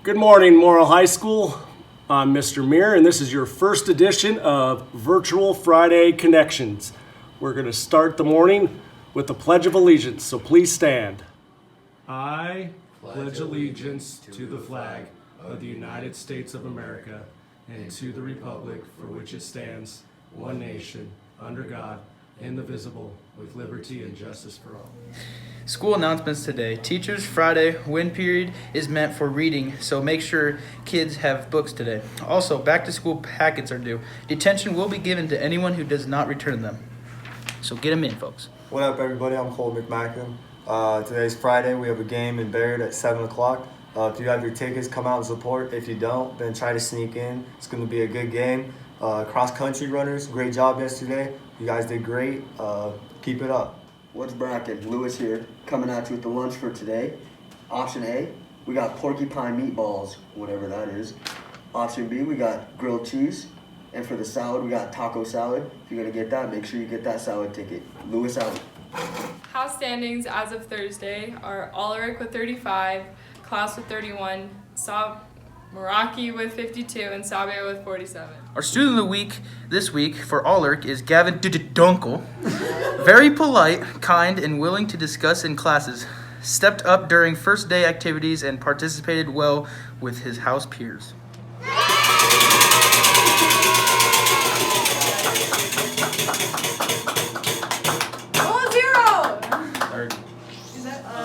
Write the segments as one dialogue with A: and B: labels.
A: Good morning, Morrill High School. I'm Mr. Muir, and this is your first edition of Virtual Friday Connections. We're going to start the morning with the Pledge of Allegiance, so please stand. I pledge allegiance to the flag of the United States of America and to the republic for which it stands, one nation, under God, indivisible, with liberty and justice for all.
B: School announcements today. Teachers Friday wind period is meant for reading, so make sure kids have books today. Also, back to school packets are due. Detention will be given to anyone who does not return them. So get them in, folks.
C: What up, everybody? I'm Cole McMackin. Today's Friday. We have a game in Barrett at 7 o'clock. If you have your tickets, come out and support. If you don't, then try to sneak in. It's going to be a good game. Cross-country runners, great job yesterday. You guys did great. Keep it up.
D: What's bracket? Lewis here, coming at you with the lunch for today. Option A, we got porcupine meatballs, whatever that is. Option B, we got grilled cheese. And for the salad, we got taco salad. If you're gonna get that, make sure you get that salad ticket. Lewis out.
E: House standings as of Thursday are Alaric with 35, Klaus with 31, Meraki with 52, and Sabio with 47.
B: Our student of the week this week for Alaric is Gavin Dunkel. Very polite, kind, and willing to discuss in classes. Stepped up during first day activities and participated well with his house peers.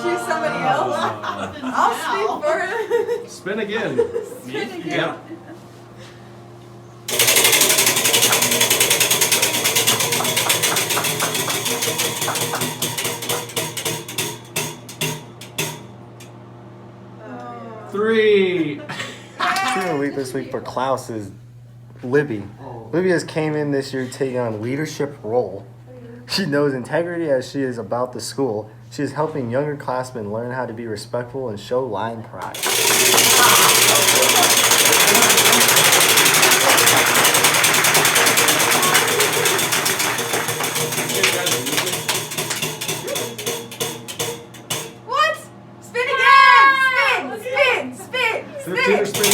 F: Choose somebody else. I'll speak for it.
A: Spin again.
F: Spin again.
A: Yeah. Three.
C: Student of the week this week for Klaus is Libby. Libby has came in this year taking on a leadership role. She knows integrity as she is about the school. She is helping younger classmen learn how to be respectful and show line pride.
F: What? Spin again! Spin!
A: 15 spin.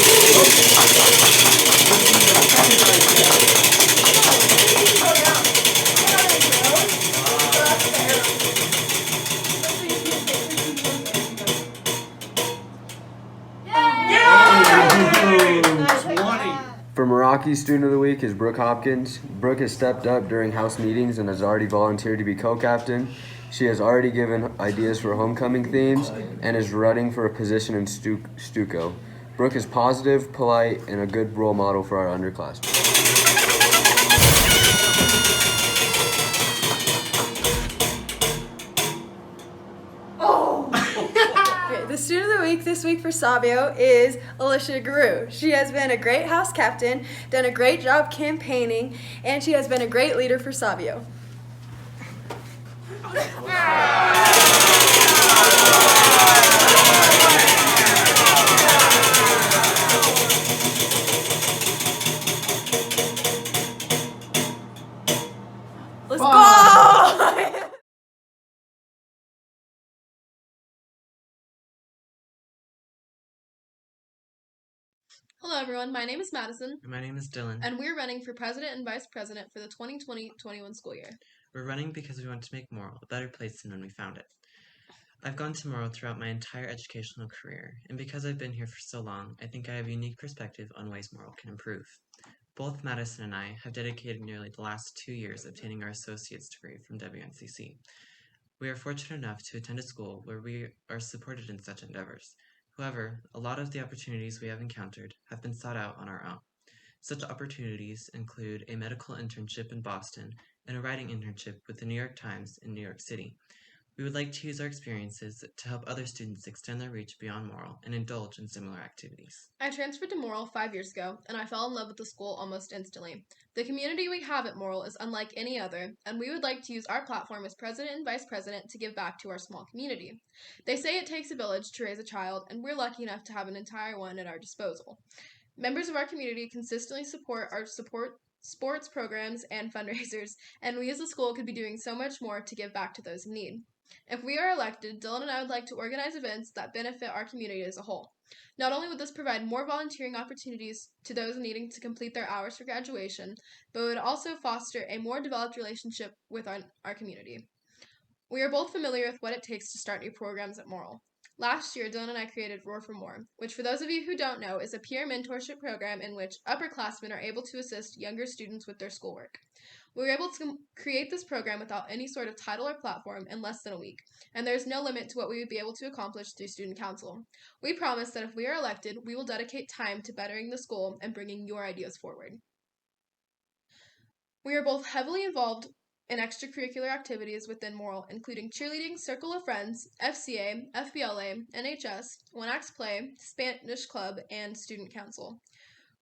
G: For Meraki Student of the Week is Brooke Hopkins. Brooke has stepped up during house meetings and has already volunteered to be co-captain. She has already given ideas for homecoming themes and is running for a position in Stuco. Brooke is positive, polite, and a good role model for our underclassmen.
F: The student of the week this week for Sabio is Alicia Guru. She has been a great house captain, done a great job campaigning, and she has been a great leader for Sabio. Let's go!
H: Hello everyone, my name is Madison,
I: My name is Dylan.
H: and we're running for President and Vice President for the 2020-21 school year.
I: We're running because we want to make Morrill a better place than when we found it. I've gone to Morrill throughout my entire educational career, and because I've been here for so long, I think I have a unique perspective on ways Morrill can improve. Both Madison and I have dedicated nearly the last 2 years obtaining our associate's degree from WNCC. We are fortunate enough to attend a school where we are supported in such endeavors. However, a lot of the opportunities we have encountered have been sought out on our own. Such opportunities include a medical internship in Boston and a writing internship with the New York Times in New York City. We would like to use our experiences to help other students extend their reach beyond Morrill and indulge in similar activities.
H: I transferred to Morrill 5 years ago, and I fell in love with the school almost instantly. The community we have at Morrill is unlike any other, and we would like to use our platform as President and Vice President to give back to our small community. They say it takes a village to raise a child, and we're lucky enough to have an entire one at our disposal. Members of our community consistently support sports programs and fundraisers, and we as a school could be doing so much more to give back to those in need. If we are elected, Dylan and I would like to organize events that benefit our community as a whole. Not only would this provide more volunteering opportunities to those needing to complete their hours for graduation, but it would also foster a more developed relationship with our community. We are both familiar with what it takes to start new programs at Morrill. Last year, Dylan and I created Roar for More, which for those of you who don't know is a peer mentorship program in which upperclassmen are able to assist younger students with their schoolwork. We were able to create this program without any sort of title or platform in less than a week, and there is no limit to what we would be able to accomplish through student council. We promise that if we are elected, we will dedicate time to bettering the school and bringing your ideas forward. We are both heavily involved in extracurricular activities within Morrill, including cheerleading, Circle of Friends, FCA, FBLA, NHS, One Acts Play, Spanish Club, and Student Council.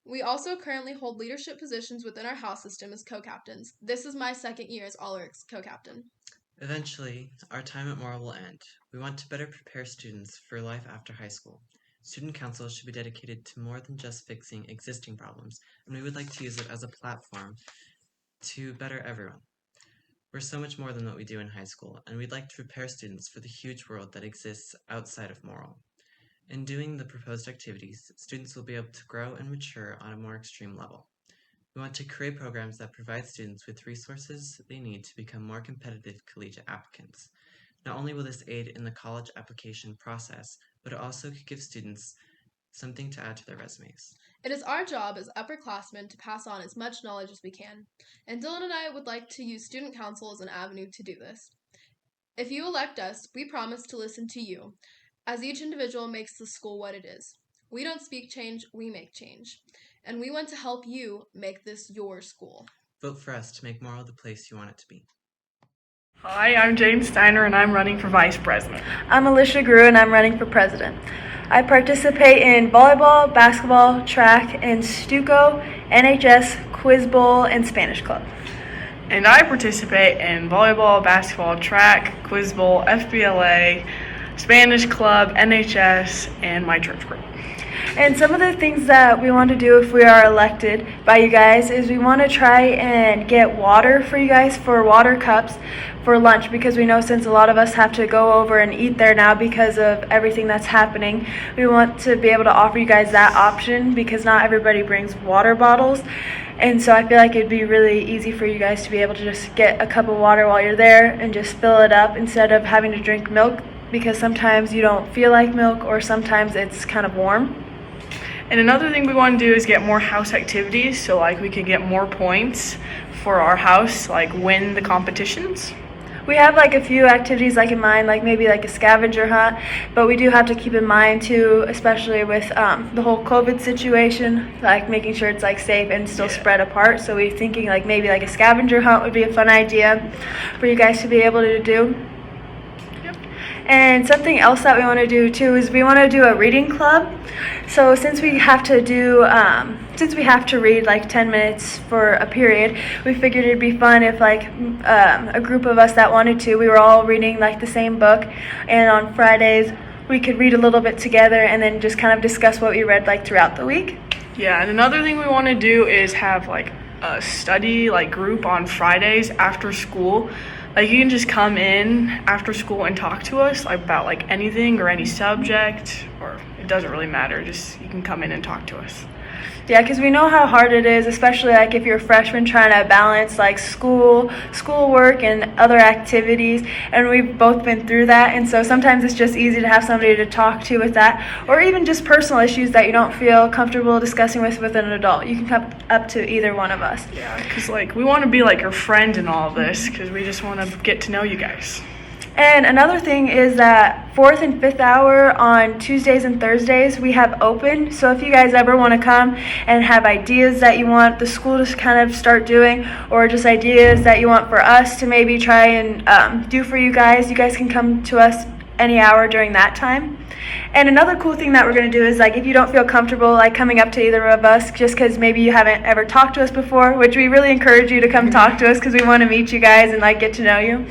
H: We also currently hold leadership positions within our house system as co-captains. This is my second year as All-Eric's co-captain.
I: Eventually, our time at Morrill will end. We want to better prepare students for life after high school. Student council should be dedicated to more than just fixing existing problems, and we would like to use it as a platform to better everyone. We're so much more than what we do in high school, and we'd like to prepare students for the huge world that exists outside of Morrill. In doing the proposed activities, students will be able to grow and mature on a more extreme level. We want to create programs that provide students with resources they need to become more competitive collegiate applicants. Not only will this aid in the college application process, but it also could give students something to add to their resumes.
H: It is our job as upperclassmen to pass on as much knowledge as we can, and Dylan and I would like to use student council as an avenue to do this. If you elect us, we promise to listen to you, as each individual makes the school what it is. We don't speak change, we make change. And we want to help you make this your school.
I: Vote for us to make Morrill the place you want it to be.
J: Hi, I'm Jane Steiner and I'm running for Vice President.
F: I'm Alicia Grew and I'm running for President. I participate in volleyball, basketball, track, and Stuco, NHS, Quiz Bowl, and Spanish Club.
J: And I participate in volleyball, basketball, track, Quiz Bowl, FBLA, Spanish Club, NHS, and my church group.
F: And some of the things that we want to do if we are elected by you guys is we want to try and get water for you guys for water cups for lunch, because we know since a lot of us have to go over and eat there now because of everything that's happening, we want to be able to offer you guys that option because not everybody brings water bottles. And so I feel like it'd be really easy for you guys to be able to just get a cup of water while you're there and just fill it up instead of having to drink milk, because sometimes you don't feel like milk or sometimes it's kind of warm.
J: And another thing we want to do is get more house activities, so like we can get more points for our house, like win the competitions.
F: We have like a few activities like in mind, like maybe like a scavenger hunt, but we do have to keep in mind too, especially with the whole COVID situation, like making sure it's like safe and still spread apart. So we're thinking like maybe like a scavenger hunt would be a fun idea for you guys to be able to do. And something else that we want to do too is we want to do a reading club. So since we have to read like 10 minutes for a period, we figured it'd be fun if like a group of us that wanted to, we were all reading like the same book, and on Fridays we could read a little bit together and then just kind of discuss what we read like throughout the week.
J: Yeah, and another thing we want to do is have like a study like group on Fridays after school. Like you can just come in after school and talk to us like about like anything or any subject, or it doesn't really matter, just you can come in and talk to us.
F: Yeah, because we know how hard it is, especially like if you're a freshman trying to balance like schoolwork and other activities, and we've both been through that, and so sometimes it's just easy to have somebody to talk to with that, or even just personal issues that you don't feel comfortable discussing with an adult. You can come up to either one of us.
J: Yeah, because like we want to be like your friend in all this, because we just want to get to know you guys.
F: And another thing is that 4th and 5th hour on Tuesdays and Thursdays we have open. So if you guys ever want to come and have ideas that you want the school to kind of start doing, or just ideas that you want for us to maybe try and do for you guys can come to us any hour during that time. And another cool thing that we're going to do is like if you don't feel comfortable like coming up to either of us just because maybe you haven't ever talked to us before, which we really encourage you to come talk to us because we want to meet you guys and like get to know you.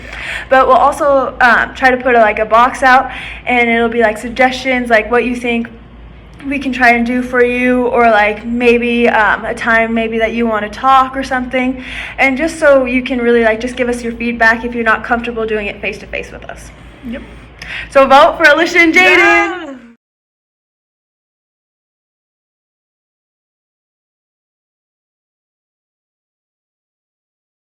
F: But we'll also try to put a box out, and it'll be like suggestions, like what you think we can try and do for you, or like maybe a time maybe that you want to talk or something, and just so you can really like just give us your feedback if you're not comfortable doing it face to face with us.
J: Yep.
F: So vote for Alicia and Jaden.
J: Yeah.